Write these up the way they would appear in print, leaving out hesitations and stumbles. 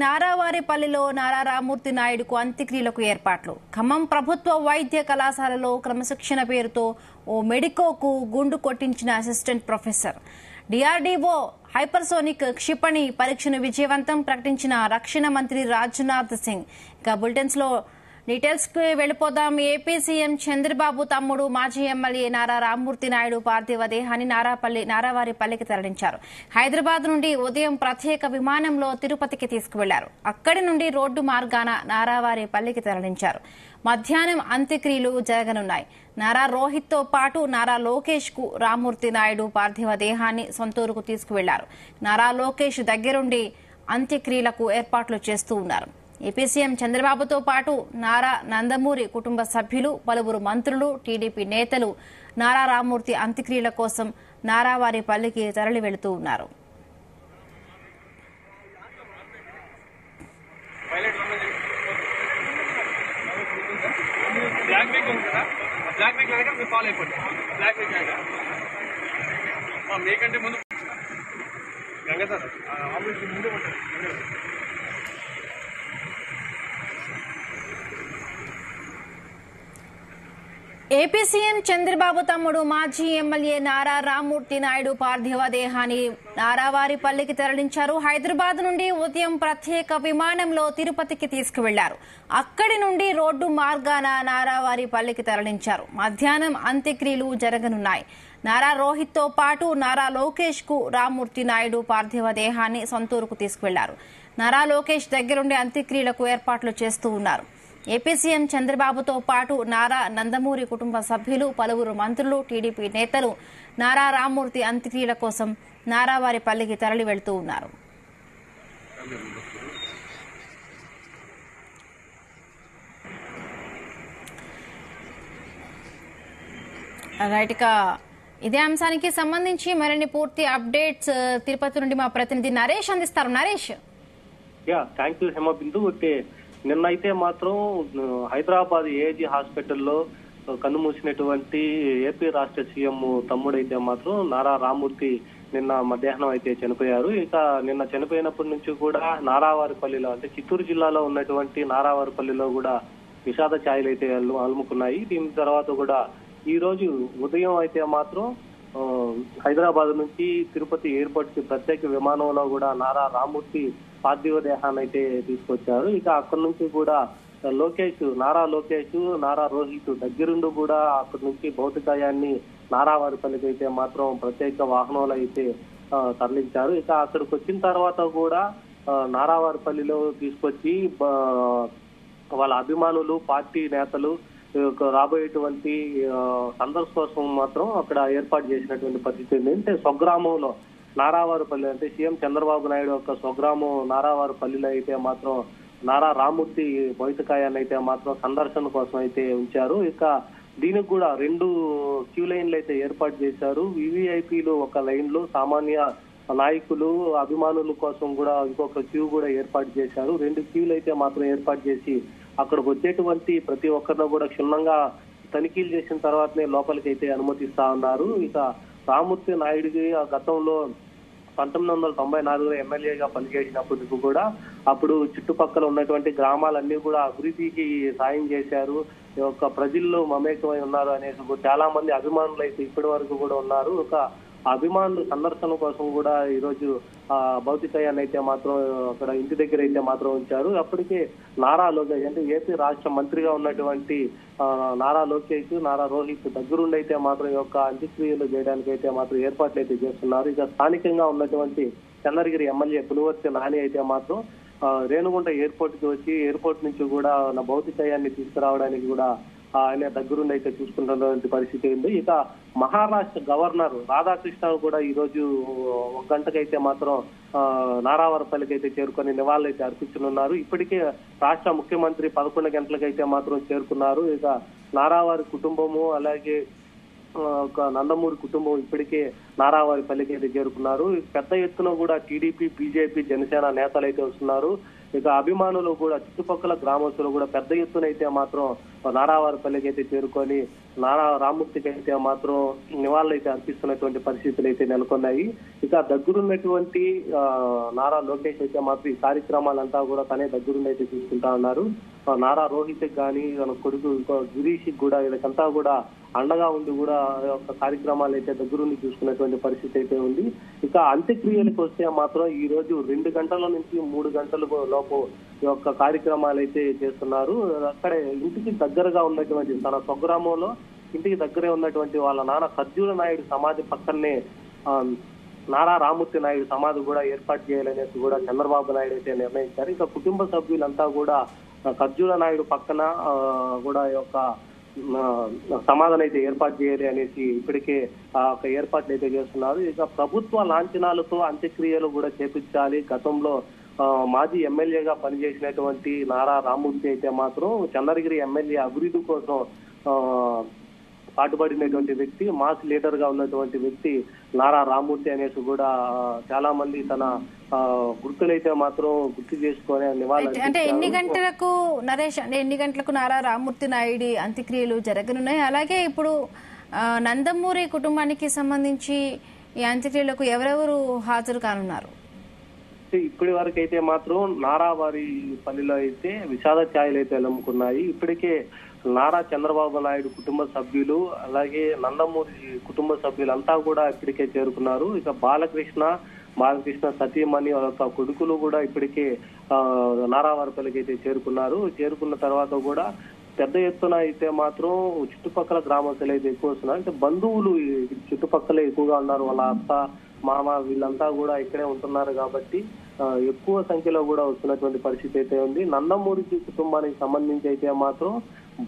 నారావారిపల్లిలో నారా రామ్మూర్తి నాయుడుకు అంత్యక్రియలకు ఏర్పాట్లు. ఖమ్మం ప్రభుత్వ వైద్య కళాశాలలో క్రమశిక్షణ పేరుతో ఓ మెడికోకు గుండు కొట్టించిన అసిస్టెంట్ ప్రొఫెసర్. డిఆర్డీఓ హైపర్సోనిక్ క్షిపణి పరీక్షను విజయవంతం ప్రకటించిన రక్షణ మంత్రి రాజ్నాథ్ సింగ్. ఇక బులెటిన్స్ లో డీటెయిల్స్ కి వెళ్లిపోదాం. ఏపీ సీఎం చంద్రబాబు తమ్ముడు మాజీ ఎమ్మెల్యే నారా రామ్మూర్తి నాయుడు పార్థివ దేహాన్ని నారావారిపల్లికి తరలించారు. హైదరాబాద్ నుండి ఉదయం ప్రత్యేక విమానంలో తిరుపతికి తీసుకువెళ్లారు. అక్కడి నుండి రోడ్డు మార్గాన నారావారిపల్లికి తరలించారు. మధ్యాహ్నం అంత్యక్రియలు జరగనున్నాయి. నారా రోహిత్ తో పాటు నారా లోకేష్ కు రామ్మూర్తి నాయుడు పార్థివ దేహాన్ని సొంతూరుకు తీసుకువెళ్లారు. నారా లోకేష్ దగ్గరుండి అంత్యక్రియలకు ఏర్పాట్లు చేస్తూ ఉన్నారు. ఏపీ సీఎం చంద్రబాబుతో పాటు నారా నందమూరి కుటుంబ సభ్యులు, పలువురు మంత్రులు, టీడీపీ నేతలు నారా రామ్మూర్తి అంత్యక్రియల కోసం నారావారిపల్లికి తరలి వెళుతూ ఉన్నారు. ఏపీ సీఎం చంద్రబాబు తమ్ముడు మాజీ ఎమ్మెల్యే నారా రామ్మూర్తి నాయుడు పార్థివ దేహాన్ని నారావారిపల్లికి తరలించారు. హైదరాబాద్ నుండి ఉదయం ప్రత్యేక విమానంలో తిరుపతికి తీసుకువెళ్లారు. అక్కడి నుండి రోడ్డు మార్గాన నారావారిపల్లికి తరలించారు. మధ్యాహ్నం అంత్యక్రియలు జరగనున్నాయి. నారా రోహిత్ తో పాటు నారా లోకేష్ కు రామ్మూర్తి నాయుడు పార్థివ దేహాన్ని సొంతూరుకు తీసుకువెళ్లారు. నారా లోకేష్ దగ్గరుండి అంత్యక్రియలకు ఏర్పాట్లు చేస్తూ ఉన్నారు. ఏపీ సీఎం చంద్రబాబుతో పాటు నారా నందమూరి కుటుంబ సభ్యులు, పలువురు మంత్రులు, టీడీపీ నేతలు నారా రామ్మూర్తి అంత్యక్రియల కోసం నారావారిపల్లికి తరలి వెళ్తూ ఉన్నారు. రైట్, ఇక ఇదే అంశానికి సంబంధించి మరిన్ని పూర్తి అప్డేట్స్ తిరుపతి నుండి మా ప్రతినిధి నరేష్ అందిస్తారు. నరేష్. Thank you Hemabindu. నిన్నైతే మాత్రం హైదరాబాద్ ఏజీ హాస్పిటల్లో కన్నుమూసినటువంటి ఏపీ రాష్ట్ర సీఎం తమ్ముడైతే మాత్రం నారా రామ్మూర్తి నిన్న మధ్యాహ్నం అయితే చనిపోయారు. ఇక నిన్న చనిపోయినప్పటి నుంచి కూడా నారావారిపల్లిలో, అంటే చిత్తూరు జిల్లాలో ఉన్నటువంటి నారావారిపల్లిలో కూడా విషాద ఛాయలు అయితే అలుముకున్నాయి. దీని తర్వాత కూడా ఈ రోజు ఉదయం అయితే మాత్రం హైదరాబాద్ నుంచి తిరుపతి ఎయిర్పోర్ట్ కి ప్రత్యేక విమానంలో కూడా నారా రామ్మూర్తి పార్థివ దేహాన్ని అయితే తీసుకొచ్చారు. ఇక అక్కడి నుంచి కూడా నారా లోకేష్, నారా రోహిత్ దగ్గరుండి కూడా అక్కడి నుంచి భౌతికాయాన్ని నారావారిపల్లికి అయితే మాత్రం ప్రత్యేక వాహనంలో అయితే తరలించారు. ఇక అక్కడికి వచ్చిన తర్వాత కూడా నారావారిపల్లిలో తీసుకొచ్చి వాళ్ళ అభిమానులు, పార్టీ నేతలు రాబోయేటువంటి సందర్శన కోసం మాత్రం అక్కడ ఏర్పాటు చేసినటువంటి పరిస్థితి ఉంది. అంటే స్వగ్రామంలో నారావారిపల్లి, అంటే సీఎం చంద్రబాబు నాయుడు యొక్క స్వగ్రామం నారావారిపల్లిలో అయితే మాత్రం నారా రామ్మూర్తి భౌతికాయాన్ని అయితే మాత్రం సందర్శన కోసం అయితే ఉంచారు. ఇక దీనికి కూడా 2 క్యూ లైన్లు అయితే ఏర్పాటు చేశారు. వివిఐపీలు ఒక లైన్లు, సామాన్య నాయకులు, అభిమానుల కోసం కూడా ఇంకొక క్యూ కూడా ఏర్పాటు చేశారు. 2 క్యూలు అయితే మాత్రం ఏర్పాటు చేసి అక్కడికి వచ్చేటువంటి ప్రతి ఒక్కరిని కూడా క్షుణ్ణంగా తనిఖీలు చేసిన తర్వాతనే లోపలికి అయితే అనుమతిస్తా ఉన్నారు. ఇక రామ్మూర్తి నాయుడికి గతంలో 1994లో ఎమ్మెల్యేగా పనిచేసినప్పటికీ కూడా అప్పుడు చుట్టుపక్కల ఉన్నటువంటి గ్రామాలన్నీ కూడా అభివృద్ధికి సాయం చేశారు. ప్రజల్లో మమేకమై ఉన్నారు అనేసి చాలా మంది అభిమానులు అయితే ఇప్పటి వరకు కూడా ఉన్నారు. ఒక అభిమానులు సందర్శన కోసం కూడా ఈ రోజు భౌతికాయాన్ని అయితే మాత్రం అక్కడ ఇంటి దగ్గర అయితే మాత్రం ఉంచారు. అప్పటికే నారా లోకేష్, అంటే ఏపీ రాష్ట్ర మంత్రిగా ఉన్నటువంటి నారా లోకేష్, నారా రోహిత్ దగ్గరుండి అయితే మాత్రం ఈ యొక్క అంత్యక్రియలు చేయడానికి అయితే మాత్రం ఏర్పాట్లు అయితే చేస్తున్నారు. ఇక స్థానికంగా ఉన్నటువంటి చంద్రగిరి ఎమ్మెల్యే పులివర్తి నాని అయితే మాత్రం రేణుగుంట ఎయిర్పోర్ట్ కి వచ్చి ఎయిర్పోర్ట్ నుంచి కూడా నా భౌతికాయాన్ని తీసుకురావడానికి కూడా ఆయన దగ్గరుండి అయితే చూసుకుంటున్నటువంటి పరిస్థితి ఉంది. ఇక మహారాష్ట్ర గవర్నర్ రాధాకృష్ణ కూడా ఈ రోజు 1 గంటకైతే మాత్రం నారావారిపల్లికి అయితే చేరుకొని నివాళులు అయితే అర్పించనున్నారు. ఇప్పటికే రాష్ట్ర ముఖ్యమంత్రి 11 గంటలకైతే మాత్రం చేరుకున్నారు. ఇక నారావారి కుటుంబము, అలాగే ఒక నందమూరి కుటుంబం ఇప్పటికే నారావారిపల్లికి అయితే చేరుకున్నారు. పెద్ద ఎత్తున కూడా టీడీపీ, బీజేపీ, జనసేన నేతలు అయితే వస్తున్నారు. ఇక అభిమానులు కూడా చుట్టుపక్కల గ్రామస్తులు కూడా పెద్ద ఎత్తున అయితే మాత్రం నారావారిపల్లికి అయితే చేరుకొని నారా రామ్మూర్తికి అయితే మాత్రం నివాళులు అయితే అర్పిస్తున్నటువంటి పరిస్థితులు అయితే నెలకొన్నాయి. ఇక దగ్గరున్నటువంటి నారా లోకేష్ అయితే మాత్రం ఈ కార్యక్రమాలంతా కూడా తనే దగ్గరుండి అయితే చూసుకుంటా ఉన్నారు. నారా రోహిత్ గాని తన కొడుకు గిరీష్ కూడా వీళ్ళకంతా కూడా అండగా ఉండి కూడా యొక్క కార్యక్రమాలు అయితే దగ్గరుండి చూసుకున్నటువంటి పరిస్థితి అయితే ఉంది. ఇక అంత్యక్రియలకు వస్తే మాత్రం ఈ రోజు 2 గంటల నుంచి 3 గంటల లోపు ఈ యొక్క కార్యక్రమాలు అయితే చేస్తున్నారు. అక్కడే ఇంటికి దగ్గరగా ఉన్నటువంటి తన స్వగ్రామంలో ఇంటికి దగ్గరే ఉన్నటువంటి వాళ్ళ నాన్న ఖర్జూర నాయుడు సమాధి పక్కనే నారా రామ్మూర్తి నాయుడు సమాధి కూడా ఏర్పాటు చేయాలనేసి కూడా చంద్రబాబు నాయుడు అయితే నిర్ణయించారు. ఇక కుటుంబ సభ్యులంతా కూడా ఖర్జూర నాయుడు పక్కన కూడా యొక్క సమాధానం అయితే ఏర్పాటు చేయాలి అనేసి ఇప్పటికే ఒక ఏర్పాట్లు అయితే చేస్తున్నారు. ఇక ప్రభుత్వ లాంఛనాలతో అంత్యక్రియలు కూడా చేపించాలి. గతంలో మాజీ ఎమ్మెల్యేగా పనిచేసినటువంటి నారా రామ్మూర్తి అయితే మాత్రం చంద్రగిరి ఎమ్మెల్యే అభివృద్ధి కోసం పాటుపడినటువంటి వ్యక్తి, మాస్ లీడర్ గా ఉన్నటువంటి వ్యక్తి నారా రామ్మూర్తి అనేసి కూడా చాలా మంది తన గుర్తులైతే మాత్రం గుర్తు చేసుకొని నివాళులు. అంటే ఎన్ని గంటలకు నరేష్, అంటే ఎన్ని గంటలకు నారా రామ్మూర్తి నాయుడు అంత్యక్రియలు జరగనున్నాయి? అలాగే ఇప్పుడు నందమూరి కుటుంబానికి సంబంధించి ఈ అంత్యక్రియలకు ఎవరెవరు హాజరు కానున్నారు? ఇప్పటి వరకు అయితే మాత్రం నారావారి పల్లిలో అయితే విషాద ఛాయలు అయితే ఎలుముకున్నాయి. ఇప్పటికే నారా చంద్రబాబు నాయుడు కుటుంబ సభ్యులు అలాగే నందమూరి కుటుంబ సభ్యులంతా కూడా ఇప్పటికే చేరుకున్నారు. ఇక బాలకృష్ణ సతీమణి వాళ్ళ కొడుకులు కూడా ఇప్పటికే నారావారిపల్లికి అయితే చేరుకున్నారు. చేరుకున్న తర్వాత కూడా పెద్ద ఎత్తున అయితే మాత్రం చుట్టుపక్కల గ్రామస్తులు అయితే ఎక్కువ వస్తున్నారు. అంటే బంధువులు చుట్టుపక్కల ఎక్కువగా ఉన్నారు. వాళ్ళ అత్త మామ వీళ్ళంతా కూడా ఇక్కడే ఉంటున్నారు కాబట్టి ఎక్కువ సంఖ్యలో కూడా వస్తున్నటువంటి పరిస్థితి అయితే ఉంది. నందమూరి కుటుంబానికి సంబంధించి అయితే మాత్రం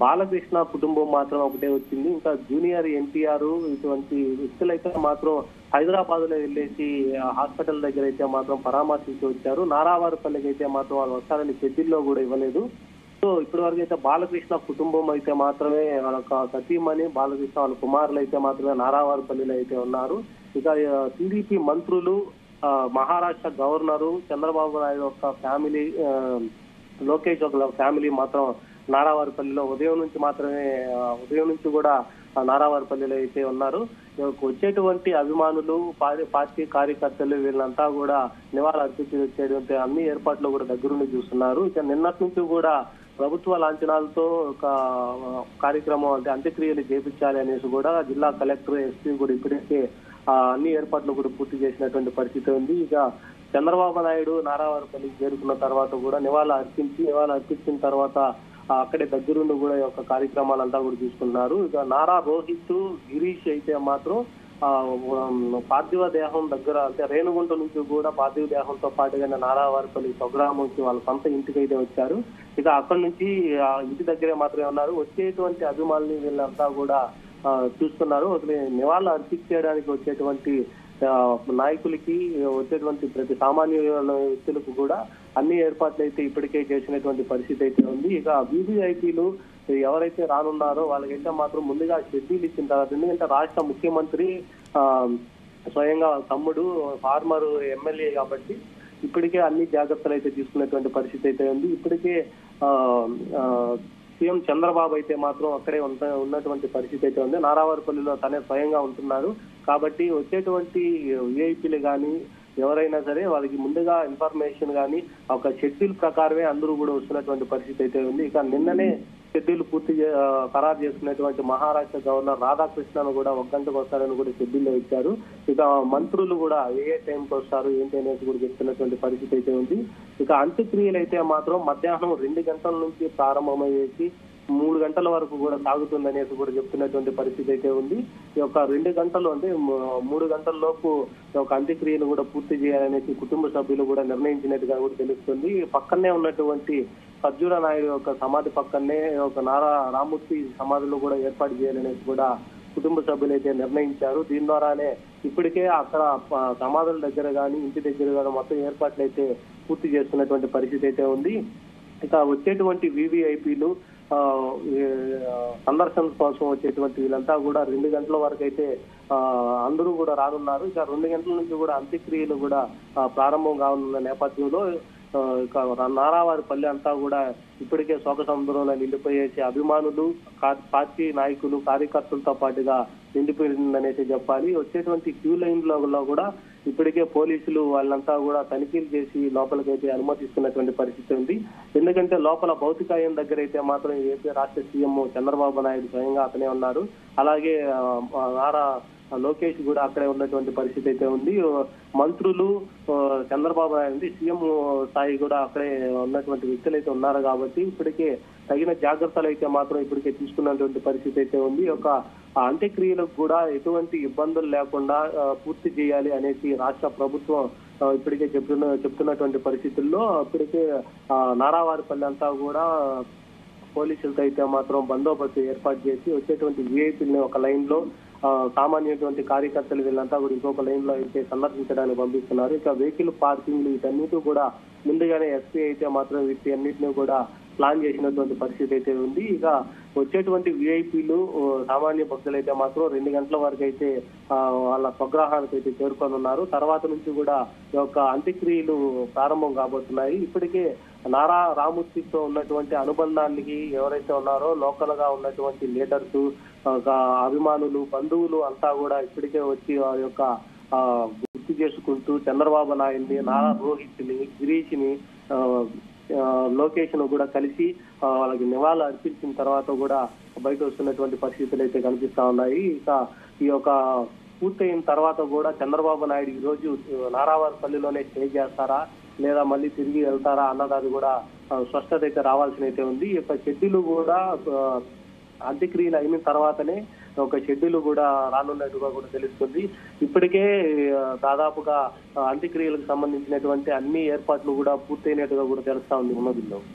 బాలకృష్ణ కుటుంబం మాత్రం ఒకటే వచ్చింది. ఇంకా జూనియర్ ఎన్టీఆర్ ఇటువంటి వ్యక్తులైతే మాత్రం హైదరాబాద్ లో వెళ్ళేసి హాస్పిటల్ దగ్గర అయితే మాత్రం పరామర్శించి వచ్చారు. నారావారిపల్లికి అయితే మాత్రం వాళ్ళు వస్తారని షెడ్యూల్లో కూడా ఇవ్వలేదు. సో ఇప్పటి వరకు అయితే బాలకృష్ణ కుటుంబం అయితే మాత్రమే వాళ్ళ సతీమణి బాలకృష్ణ వాళ్ళ కుమారులు అయితే మాత్రమే నారావారిపల్లిలో అయితే ఉన్నారు. ఇక టీడీపీ మంత్రులు, మహారాష్ట్ర గవర్నరు, చంద్రబాబు నాయుడు యొక్క ఫ్యామిలీ, లోకేష్ ఒక ఫ్యామిలీ మాత్రం నారావారిపల్లిలో ఉదయం నుంచి కూడా నారావారిపల్లిలో అయితే ఉన్నారు. వచ్చేటువంటి అభిమానులు, పార్టీ కార్యకర్తలు వీళ్ళంతా కూడా నివాళులు అర్పించి వచ్చేటువంటి అన్ని ఏర్పాట్లు కూడా దగ్గరుండి చూస్తున్నారు. ఇక నిన్నటి నుంచి కూడా ప్రభుత్వ లాంఛనాలతో ఒక కార్యక్రమం అంటే అంత్యక్రియలు చేపించాలి అనేసి కూడా జిల్లా కలెక్టర్, ఎస్పీ కూడా ఇప్పటికే అన్ని ఏర్పాట్లు కూడా పూర్తి చేసినటువంటి పరిస్థితి ఉంది. ఇక చంద్రబాబు నాయుడు నారావారిపల్లికి చేరుకున్న తర్వాత కూడా నివాళులు అర్పించిన తర్వాత అక్కడే దగ్గరుండి కూడా ఈ యొక్క కార్యక్రమాలంతా కూడా చూసుకున్నారు. ఇక నారా రోహిత్, గిరీష్ అయితే మాత్రం పార్థివ దేహం దగ్గర అంటే రేణుగుంట నుంచి కూడా పార్థివ దేహంతో పాటుగా నారావారిపల్లి స్వగ్రామంకి వాళ్ళ సొంత ఇంటికి అయితే వచ్చారు. ఇక అక్కడి నుంచి ఇంటి దగ్గరే మాత్రమే ఉన్నారు. వచ్చేటువంటి అభిమానులు వీళ్ళంతా కూడా చూస్తున్నారు. నివాళులు అర్పించడానికి వచ్చేటువంటి నాయకులకి, వచ్చేటువంటి ప్రతి సామాన్య వ్యక్తులకు కూడా అన్ని ఏర్పాట్లు అయితే ఇప్పటికే చేసినటువంటి పరిస్థితి అయితే ఉంది. ఇక వీవీఐపీలు ఎవరైతే రానున్నారో వాళ్ళకైతే మాత్రం ముందుగా షెడ్యూల్ ఇచ్చిన తర్వాత, ఎందుకంటే రాష్ట్ర ముఖ్యమంత్రి స్వయంగా తమ్ముడు ఫార్మర్ ఎమ్మెల్యే కాబట్టి ఇప్పటికే అన్ని జాగ్రత్తలు అయితే తీసుకున్నటువంటి పరిస్థితి అయితే ఉంది. ఇప్పటికే సీఎం చంద్రబాబు అయితే మాత్రం అక్కడే ఉన్నటువంటి పరిస్థితి అయితే ఉంది. నారావారిపల్లిలో తనే స్వయంగా ఉంటున్నారు కాబట్టి వచ్చేటువంటి విఐపీలు కానీ ఎవరైనా సరే వాళ్ళకి ముందుగా ఇన్ఫర్మేషన్ కానీ ఒక షెడ్యూల్ ప్రకారమే అందరూ కూడా వస్తున్నటువంటి పరిస్థితి అయితే ఉంది. ఇక నిన్ననే షెడ్యూల్ పూర్తి ఖరారు చేసుకున్నటువంటి మహారాష్ట్ర గవర్నర్ రాధాకృష్ణను కూడా 1 గంటకు వస్తారని కూడా షెడ్యూల్లో ఇచ్చారు. ఇక మంత్రులు కూడా ఏ టైంకి వస్తారు ఏంటి అనేది కూడా చెప్తున్నటువంటి పరిస్థితి అయితే ఉంది. ఇక అంత్యక్రియలు అయితే మాత్రం మధ్యాహ్నం 2 గంటల నుంచి ప్రారంభమయ్యేసి 3 గంటల వరకు కూడా సాగుతుందనేసి కూడా చెప్తున్నటువంటి పరిస్థితి అయితే ఉంది. ఈ యొక్క 2 గంటలు అంటే 3 గంటల లోపు ఒక అంత్యక్రియలు కూడా పూర్తి చేయాలనేసి కుటుంబ సభ్యులు కూడా నిర్ణయించినట్టుగా కూడా తెలుస్తుంది. పక్కనే ఉన్నటువంటి ఖర్జూర నాయుడు యొక్క సమాధి పక్కనే ఒక నారా రామ్మూర్తి సమాధులు కూడా ఏర్పాటు చేయాలనేసి కూడా కుటుంబ సభ్యులు అయితే నిర్ణయించారు. దీని ద్వారానే ఇప్పటికే అక్కడ సమాధుల దగ్గర కానీ ఇంటి దగ్గర కానీ మొత్తం ఏర్పాట్లు అయితే పూర్తి చేస్తున్నటువంటి పరిస్థితి అయితే ఉంది. ఇక వచ్చేటువంటి వివిఐపీలు సందర్శన కోసం వచ్చేటువంటి వీళ్ళంతా కూడా 2 గంటల వరకు అయితే అందరూ కూడా రానున్నారు. ఇక 2 గంటల నుంచి కూడా అంత్యక్రియలు కూడా ప్రారంభం కానున్న నేపథ్యంలో నారావారిపల్లి అంతా కూడా ఇప్పటికే శోక సముద్రంలో నిండిపోయేసి అభిమానులు, పార్టీ నాయకులు, కార్యకర్తలతో పాటుగా నిండిపోయిందనేసి చెప్పాలి. వచ్చేటువంటి క్యూ లైన్లలో కూడా ఇప్పటికే పోలీసులు వాళ్ళంతా కూడా తనిఖీలు చేసి లోపలికైతే అనుమతిస్తున్నటువంటి పరిస్థితి ఉంది. ఎందుకంటే లోపల భౌతికాయం దగ్గర అయితే మాత్రం ఏపీ రాష్ట్ర సీఎం చంద్రబాబు నాయుడు స్వయంగా అతనే ఉన్నారు. అలాగే నారా లోకేష్ కూడా అక్కడే ఉన్నటువంటి పరిస్థితి అయితే ఉంది. మంత్రులు, చంద్రబాబు నాయుడు, సీఎం స్థాయి కూడా అక్కడే ఉన్నటువంటి వ్యక్తులు అయితే ఉన్నారు కాబట్టి ఇప్పటికే తగిన జాగ్రత్తలు అయితే మాత్రం ఇప్పటికే తీసుకున్నటువంటి పరిస్థితి అయితే ఉంది. ఒక అంత్యక్రియలకు కూడా ఎటువంటి ఇబ్బందులు లేకుండా పూర్తి చేయాలి అనేసి రాష్ట్ర ప్రభుత్వం ఇప్పటికే చెప్తున్నటువంటి పరిస్థితుల్లో ఇప్పటికే నారావారిపల్లి అంతా కూడా పోలీసులతో అయితే మాత్రం బందోబస్తు ఏర్పాటు చేసి వచ్చేటువంటి విఐపీని ఒక లైన్ లో, సామాన్యటువంటి కార్యకర్తలు వీళ్ళంతా కూడా ఇంకొక లైన్ లో అయితే సందర్శించడానికి పంపిస్తున్నారు. ఇక వెహికల్ పార్కింగ్లు వీటన్నిటి కూడా ముందుగానే ఎస్పీ అయితే మాత్రం వీటి అన్నింటినీ కూడా ప్లాన్ చేసినటువంటి పరిస్థితి అయితే ఉంది. ఇక వచ్చేటువంటి విఐపీలు, సామాన్య భక్తులు అయితే మాత్రం 2 గంటల వరకు అయితే వాళ్ళ స్వగ్రహానికి అయితే చేరుకొని ఉన్నారు. తర్వాత నుంచి కూడా ఈ యొక్క అంత్యక్రియలు ప్రారంభం కాబోతున్నాయి. ఇప్పటికే నారా రామూర్తితో ఉన్నటువంటి అనుబంధానికి ఎవరైతే ఉన్నారో లోకల్ గా ఉన్నటువంటి లీడర్స్, అభిమానులు, బంధువులు అంతా కూడా ఇప్పటికే వచ్చి వారి యొక్క గుర్తు చేసుకుంటూ చంద్రబాబు నాయుడిని, నారా రోహిత్ని, గిరీష్ని, లోకేష్ ను కూడా కలిసి వాళ్ళకి నివాళులు అర్పించిన తర్వాత కూడా బయట వస్తున్నటువంటి పరిస్థితులు అయితే కనిపిస్తా ఉన్నాయి. ఇక ఈ యొక్క పూర్తయిన తర్వాత కూడా చంద్రబాబు నాయుడు ఈ రోజు నారావారిపల్లిలోనే స్టే చేస్తారా లేదా మళ్ళీ తిరిగి వెళ్తారా అన్నది కూడా స్పష్టత అయితే రావాల్సిన అయితే ఉంది. ఈ యొక్క షెడ్యూల్ కూడా అంత్యక్రియలు అయిన తర్వాతనే ఒక షెడ్యూల్ కూడా రానున్నట్టుగా కూడా తెలుస్తుంది. ఇప్పటికే దాదాపుగా అంత్యక్రియలకు సంబంధించినటువంటి అన్ని ఏర్పాట్లు కూడా పూర్తయినట్టుగా కూడా తెలుస్తా ఉంది ఉన్నదిలో.